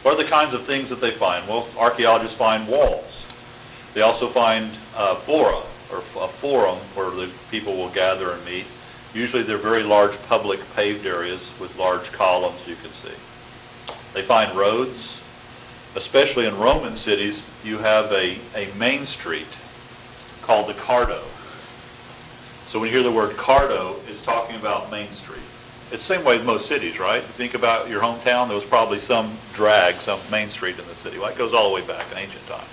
What are the kinds of things that they find? Well, archaeologists find walls. They also find fora, or a forum where the people will gather and meet. Usually they're very large public paved areas with large columns you can see. They find roads. Especially in Roman cities, you have a main street called the Cardo. So when you hear the word Cardo, it's talking about Main Street. It's the same way with most cities, right? You think about your hometown, there was probably some drag, some main street in the city. Well, it goes all the way back in ancient times.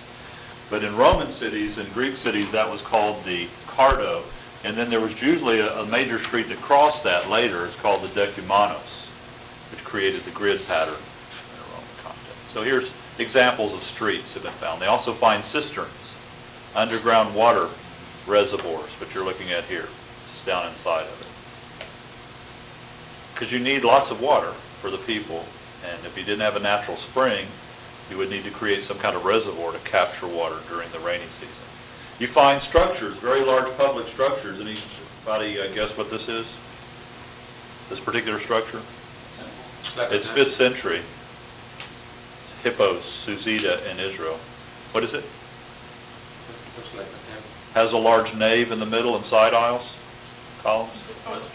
But in Roman cities and Greek cities, that was called the Cardo. And then there was usually a major street that crossed that later. It's called the Decumanos, which created the grid pattern in a Roman context. So here's examples of streets that have been found. They also find cisterns, underground water reservoirs, which you're looking at here. It's down inside of it. Because you need lots of water for the people, and if you didn't have a natural spring, you would need to create some kind of reservoir to capture water during the rainy season. You find structures, very large public structures. Anybody guess what this is? This particular structure? It's 5th century. Hippos, Suzida in Israel. What is it? Looks like a temple. Has a large nave in the middle and side aisles, columns.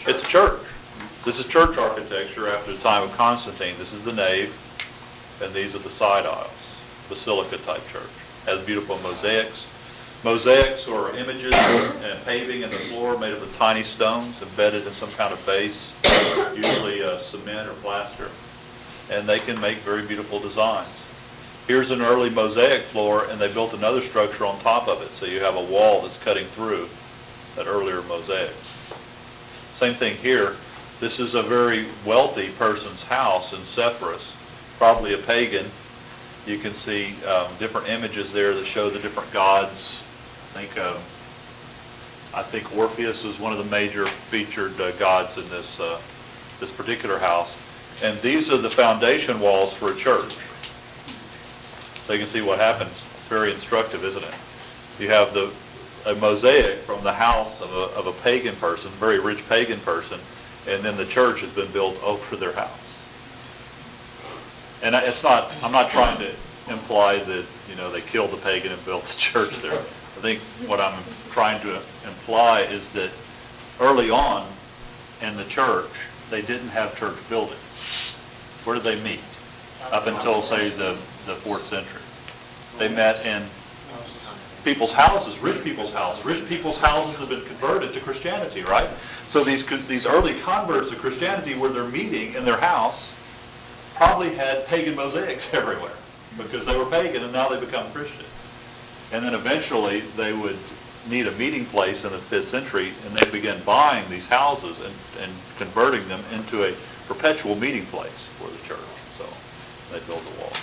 It's a church. This is church architecture after the time of Constantine. This is the nave, and these are the side aisles. Basilica type church. Has beautiful mosaics. Mosaics or images and paving in the floor made up of tiny stones embedded in some kind of base, usually cement or plaster. And they can make very beautiful designs. Here's an early mosaic floor, and they built another structure on top of it, so you have a wall that's cutting through that earlier mosaic. Same thing here. This is a very wealthy person's house in Sepphoris, probably a pagan. You can see different images there that show the different gods. I think Orpheus is one of the major featured gods in this particular house. And these are the foundation walls for a church. So you can see what happens. Very instructive, isn't it? You have a mosaic from the house of a pagan person, very rich pagan person, and then the church has been built over their house. And I'm not trying to imply that, they killed the pagan and built the church there. I think what I'm trying to imply is that early on in the church, they didn't have church buildings. Where did they meet? Up until, say, the 4th century. They met in people's houses, rich people's houses. Rich people's houses have been converted to Christianity, right? So these early converts to Christianity, where they're meeting in their house, probably had pagan mosaics everywhere because they were pagan and now they become Christian. And then eventually they would need a meeting place in the 5th century, and they began buying these houses and converting them into a perpetual meeting place for the church. So they built the walls.